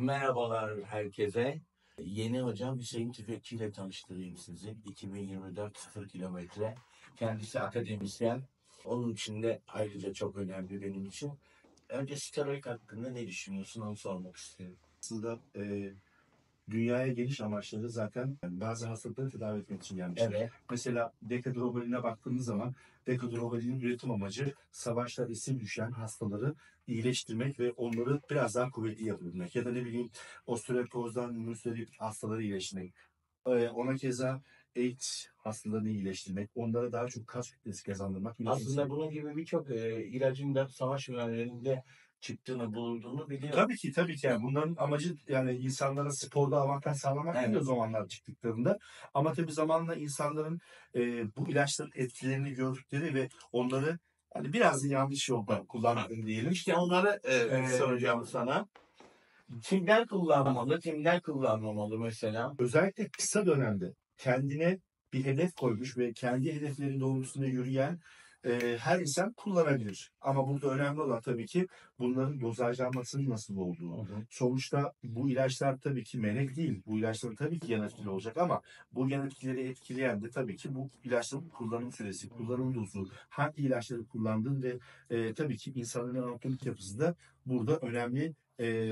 Merhabalar herkese. Yeni hocam Hüseyin Tüfekçi ile tanıştırayım sizi. 2024 0 kilometre. Kendisi akademisyen. Onun için de ayrıca çok önemli benim için. Önce steroid hakkında ne düşünüyorsun onu sormak istiyorum. Aslında dünyaya geliş amaçları zaten bazı hastalıkları tedavi etmek için gelmişler. Evet. Mesela dekadrobaline baktığımız zaman dekadrobalinin üretim amacı savaşta esir düşen hastaları iyileştirmek ve onları biraz daha kuvvetli yapabilmek. Ya da ne bileyim osteoporozdan muzdarip hastaları iyileştirmek. Ona keza AIDS hastalarını iyileştirmek, onlara daha çok kas kütlesi kazandırmak. Aslında bunun gibi birçok ilacın da savaş ürünlerinde çıktığını, bulunduğunu biliyorum. Tabii ki yani bunların amacı yani insanlara sporda avantaj sağlamak değil Evet. o zamanlar çıktıklarında. Ama tabii zamanla insanların bu ilaçların etkilerini gördükleri ve onları hani biraz da yanlış yolda kullandığını diyelim. İşte onları soracağım sana. Kimler kullanmalı, kimler kullanmamalı mesela? Özellikle kısa dönemde kendine bir hedef koymuş ve kendi hedeflerinin doğrultusunda yürüyen her insan kullanabilir. Ama burada önemli olan tabii ki bunların dozajlanmasının nasıl olduğu. Sonuçta bu ilaçlar tabii ki melek değil. Bu ilaçların tabii ki yan etkileri olacak ama bu yan etkileri etkileyen de tabii ki bu ilaçların kullanım süresi, kullanım dozu, hangi ilaçları kullandığın ve tabii ki insanın anatomik yapısı da burada önemli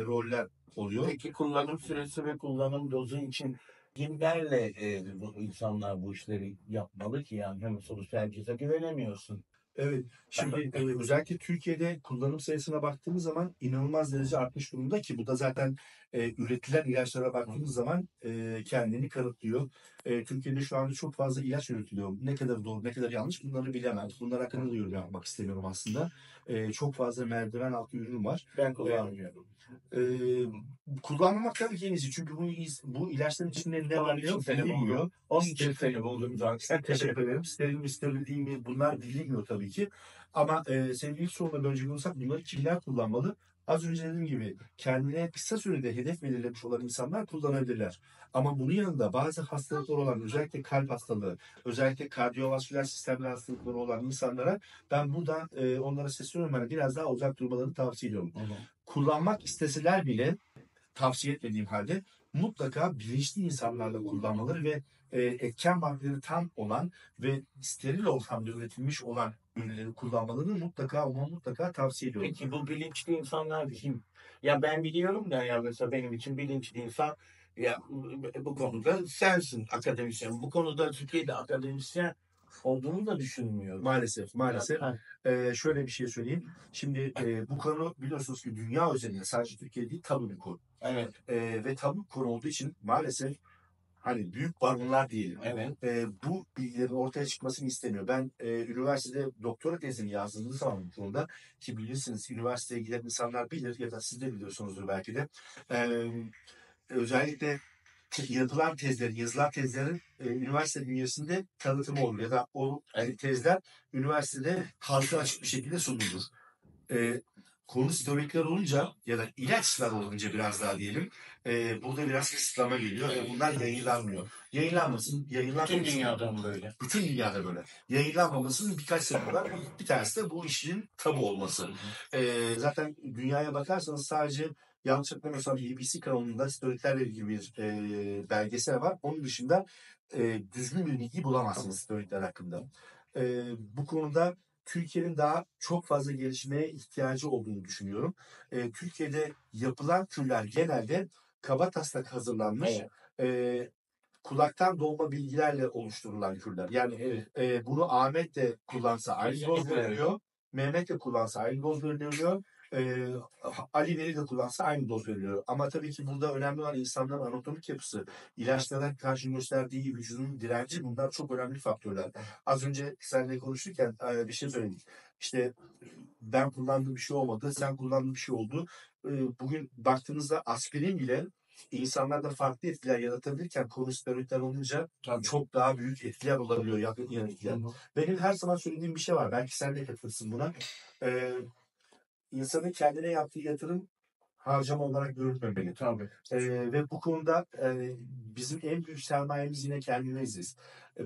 roller oluyor. Peki kullanım süresi ve kullanım dozu için kimlerle bu insanlar bu işleri yapmalı ki yani hem sonuçta herkese güvenemiyorsun. Evet, şimdi özellikle Türkiye'de kullanım sayısına baktığımız zaman inanılmaz derece artmış durumda ki bu da zaten üretilen ilaçlara baktığımız zaman kendini kanıtlıyor. Türkiye'de şu anda çok fazla ilaç üretiliyor. Ne kadar doğru, ne kadar yanlış bunları bilemem. Bunlar hakkında da yorum yapmak istemiyorum aslında. Çok fazla merdiven altı ürün var. Ben kullanmıyorum. E, Kullanmamak tabii ki en iyisi. Çünkü bu ilaçların içinde ne var ne yok bilinmiyor. Onun için seni buldum zaten. Teşekkür ederim. Steril mi steril değil mi bunlar bilinmiyor tabii ki. Ama senin ilk soruna dönecek olursak bunları kimler kullanmalı? Az önce dediğim gibi kendine kısa sürede hedef belirlemiş olan insanlar kullanabilirler. Ama bunun yanında bazı hastalıklar olan özellikle kalp hastalığı, özellikle kardiyovasküler sistemli hastalıkları olan insanlara ben buradan onlara sesleniyorum. Yani biraz daha uzak durmalarını tavsiye ediyorum. Kullanmak isteseler bile tavsiye etmediğim halde mutlaka bilinçli insanlarla kullanmaları ve etken maddeleri tam olan ve steril ortamda üretilmiş olan ürünleri kullanmalarını mutlaka tavsiye ediyorum. Peki bu bilinçli insanlar kim? Ya ben biliyorum da ya mesela benim için bilinçli insan ya bu konuda sensin akademisyen. Bu konuda Türkiye'de akademisyen olduğunu da düşünmüyorum. Maalesef. Ha, Şöyle bir şey söyleyeyim. Şimdi bu konu biliyorsunuz ki dünya üzerinde sadece Türkiye değil tabu bir konu. evet, Ve tabu bir konu olduğu için maalesef hani büyük baronlar diyelim. evet. Bu bilgilerin ortaya çıkmasını istemiyor. Ben üniversitede doktora tezimi yazdığım zaman bu konuda ki bilirsiniz üniversiteye giden insanlar bilir ya da siz de biliyorsunuzdur belki de. E, Özellikle yazılan tezlerin üniversite bünyesinde tanıtımı olur ya da o tezler üniversitede halka açık bir şekilde sunulur. Konu steroidler olunca ya da ilaçlar olunca biraz daha diyelim burada biraz kısıtlama geliyor ve bunlar yayınlanmıyor. Tüm dünyada mı böyle? Bütün dünyada böyle. Yayınlanmamasının birkaç sebebi var. Bir tanesi de bu işin tabu olması. Zaten dünyaya bakarsanız sadece yanlış hatırlamıyorsam BBC kanalında steroidlerle ilgili bir belgesel var. Onun dışında düzgün bir bilgi bulamazsınız steroidler hakkında. Bu konuda Türkiye'nin daha çok fazla gelişmeye ihtiyacı olduğunu düşünüyorum. Türkiye'de yapılan türler genelde kabataslak hazırlanmış, kulaktan dolma bilgilerle oluşturulan kürler. Yani bunu Ahmet de kullansa aynı doz veriliyor. Mehmet de kullansa aynı doz veriliyor. E, Ali Veli de kullansa aynı doz veriliyor. Ama tabii ki burada önemli olan insanların anatomik yapısı, ilaçlara karşı gösterdiği vücudun direnci bunlar çok önemli faktörler. Az önce seninle konuşurken bir şey söyledik. İşte ben kullandığım bir şey olmadı, sen kullandığın bir şey oldu. Bugün baktığınızda aspirin bile insanlarda farklı etkiler yaratabilirken konu steroidler olunca çok daha büyük etkiler olabiliyor, yakın yan etkiler. Benim her zaman söylediğim bir şey var. Belki sen de katılırsın buna. İnsanın kendine yaptığı yatırım harcama olarak görülmemeli. Tabii. Ve bu konuda bizim en büyük sermayemiz yine kendimiziz.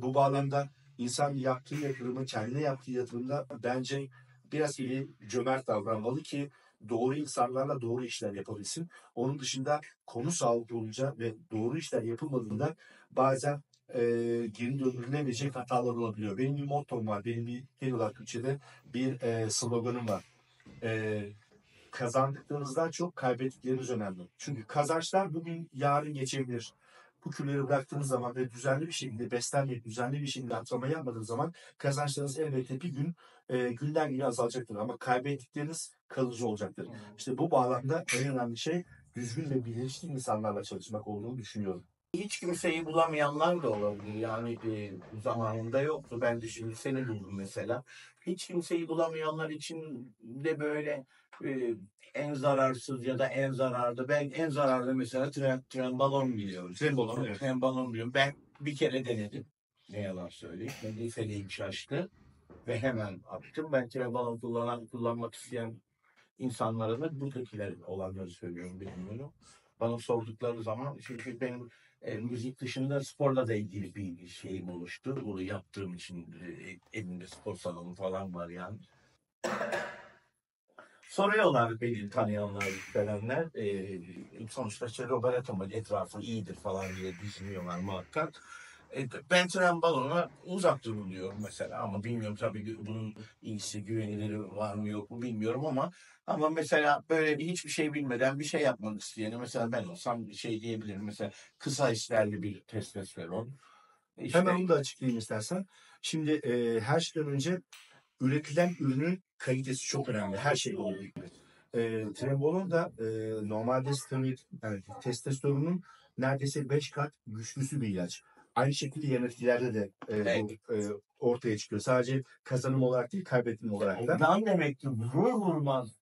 Bu bağlamda insan yaptığı yatırımı, kendine yaptığı yatırımda bence biraz iyi cömert davranmalı ki doğru insanlarla doğru işler yapabilsin. Onun dışında konu sağlıklı olunca ve doğru işler yapılmadığında bazen geri döndürülemeyecek hatalar olabiliyor. Benim bir mottom var. Benim bir genel olarak Türkçe'de bir sloganım var. E, Kazandıklarınızdan çok kaybettikleriniz önemli. Çünkü kazançlar bugün yarın geçebilir. Bu kürleri bıraktığınız zaman ve düzenli bir şekilde beslenmeyip düzenli bir şekilde antrenman yapmadığınız zaman kazançlarınız elbette bir gün günden güne azalacaktır. Ama kaybettikleriniz kalıcı olacaktır. İşte bu bağlamda en önemli şey düzgün ve bilinçli insanlarla çalışmak olduğunu düşünüyorum. Hiç kimseyi bulamayanlar da olabilir. Yani zamanında yoktu. Ben de şimdi seni buldum mesela. Hiç kimseyi bulamayanlar için de böyle e, en zararsız ya da en zararlı. Ben en zararlı mesela tren balon biliyorum. Tren balonu, evet. Tren balon biliyorum. Ben bir kere denedim. Ne yalan söyleyeyim. Medyefeliğim şaştı. Ve hemen attım. Ben tren balon kullanmak isteyen insanlara da buradakiler olanları söylüyorum, bilmiyorum. Bana sordukları zaman çünkü benim müzik dışında sporla da ilgili bir şeyim oluştu. Bunu yaptığım için evimde spor salonu falan var yani. Soruyorlar beni tanıyanlar, falanlar. Sonuçta işte Roberto etrafı iyidir falan diye düşünüyorlar muhakkak. Ben tren balona uzak durun diyorum mesela ama bilmiyorum tabii bunun iyisi güveniliri var mı yok mu bilmiyorum ama mesela böyle hiçbir şey bilmeden bir şey yapmak isteyeni mesela ben olsam bir şey diyebilirim mesela kısa isterli bir testosteron. İşte Hemen onu da açıklayayım istersen. Şimdi her şeyden önce üretilen ürünün kalitesi çok önemli. Her şey olduğu gibi. Trenbolon da normalde steroid, yani testosteronun neredeyse 5 kat güçlüsü bir ilaç. Aynı şekilde yan etkilerde de bu ortaya çıkıyor. Sadece kazanım olarak değil, kaybetme olarak da. ondan demek ki vurur vurmaz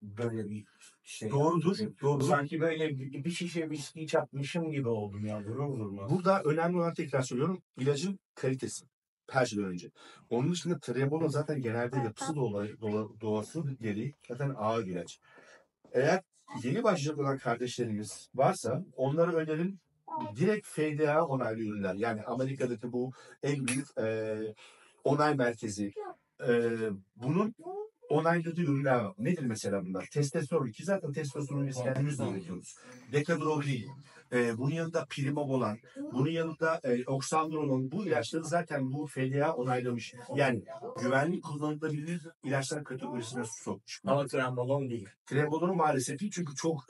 böyle bir şey. Doğrudur, doğrudur. Sanki böyle bir şişe viski çakmışım gibi oldum ya vurur vurmaz. Burada önemli olan, tekrar söylüyorum, ilacın kalitesi. Her şeyden önce. Onun dışında Trenbolon zaten genelde yapısı doğası gereği zaten ağır bir ilaç. Eğer yeni başlayacak olan kardeşlerimiz varsa onlara önerim direkt FDA onaylı ürünler. Yani Amerika'daki bu en büyük onay merkezi. Bunun onayladığı ürünler var. Nedir mesela bunlar? Testosteron, ki zaten testosteronu biz kendimiz de üretiyoruz. Decadrolin, bunun yanında Primobolan, bunun yanında Oxandrolon, bu ilaçları zaten bu FDA onaylamış. Yani güvenli kullanılabilir ilaçlar kategorisine sokmuş. Ama trambolon değil. Trenbolonu maalesef değil, çünkü çok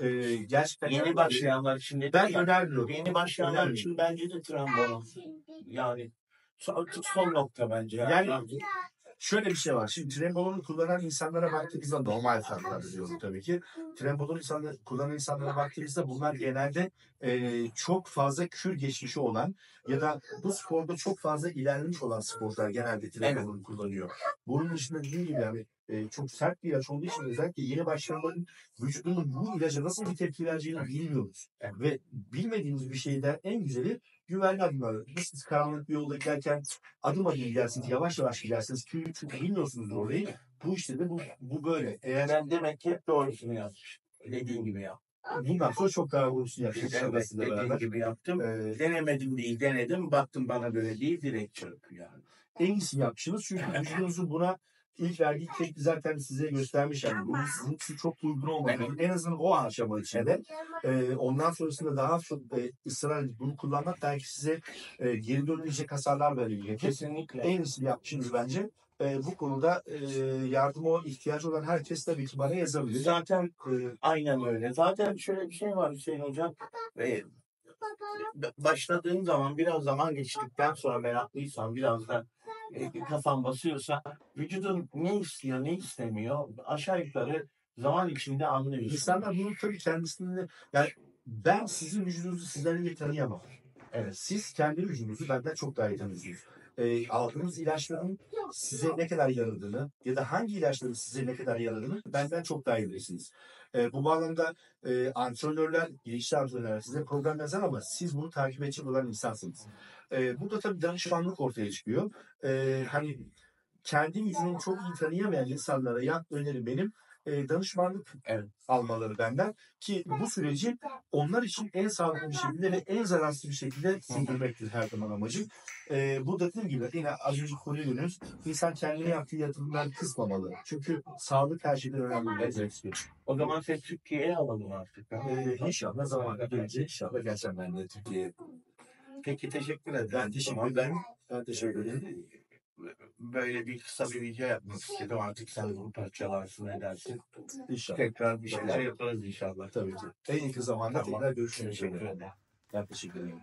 gerçekten Yeni başlayanlar için de ben önermiyorum. yeni başlayanlar için bence de trambolon. Yani son nokta bence. Yani şöyle bir şey var. Şimdi Trenbolonu kullanan insanlara baktığımızda, normal şartlarda diyorum tabii ki. Trenbolonu kullanan insanlara baktığımızda bunlar genelde çok fazla kür geçmişi olan ya da bu sporda çok fazla ilerlemiş olan sporcular genelde Trenbolonu kullanıyor. Bunun dışında dediğim gibi yani çok sert bir ilaç olduğu için özellikle yeni başlayanların vücudunun bu ilaca nasıl bir tepki vereceğini bilmiyoruz. Ve bilmediğimiz bir şeyden en güzeli güvenli adımlar. Siz karanlık bir yolda giderken adım adım gidersiniz, yavaş yavaş gidersiniz. Çünkü bilmiyorsunuz orayı. Bu işte de bu böyle. Eğer Ben demek ki hep doğrusunu yapmış. Dediğin gibi yap. bundan sonra çok daha doğrusunu yapacağız. Evet, dediğin gibi yaptım. Denemedim değil, denedim. Baktım bana göre değil, direkt çırp yani. En iyisini yapmışsınız. Çünkü vücudunuzun buna ilk verdiği tepki zaten size göstermiş. Yani bu sizin için çok uygun olmadı. En azından o aşama içinde. Ondan sonrasında daha çok ısrar edip bunu kullanmak belki size geri dönülecek hasarlar verebilir. Kesinlikle. En iyisini yapmışsınız bence. Bu konuda yardıma ihtiyacı olan herkes tabii ki bana yazabilir. Zaten aynen öyle. Zaten şöyle bir şey var Hüseyin Hocam. Başladığın zaman biraz zaman geçtikten sonra meraklıysan biraz da kafan basıyorsa vücudun ne istiyor ne istemiyor aşağı yukarı zaman içinde anlıyorsun. İnsanlar bunu tabii kendisini, yani ben sizin vücudunuzu sizden iyi tanıyamam. Evet, siz kendi vücudunuzu benden çok daha iyi tanıyorsunuz. Aldığınız ilaçların size ne kadar yaradığını ya da hangi ilaçların size ne kadar yaradığını benden çok daha iyi bilirsiniz. Bu bağlamda antrenörler, gelişli antrenörler size program yazar ama siz bunu takip edecek olan insansınız. Burada tabii danışmanlık ortaya çıkıyor. Hani kendi vücudunu çok iyi tanıyamayan insanlara önerim benim. danışmanlık Evet. almaları benden ki bu süreci onlar için en sağlıklı bir şekilde ve en zararsız bir şekilde sürdürmektir her zaman amacım. Bu da dediğim gibi yine az önce konuya dönüyoruz. İnsan kendine yaptığı yatırımlar kısmamalı. Çünkü sağlık her şeyden önemli. Evet. O zaman sen Türkiye'ye alalım artık. Ha? İnşallah zamanla gelince inşallah geleceğim ben de Türkiye'ye. Peki teşekkür ederim. Ben teşekkür ederim. Ben teşekkür ederim. Böyle bir kısa bir video yapmak istedim. Artık sen bunu parçalarsın edersin. İnşallah. Tekrar bir şeyler yaparız inşallah. Tabii ki. En yakın zamanda Tamam. tekrar görüşmek Teşekkür üzere. ederim. Ben teşekkür ederim.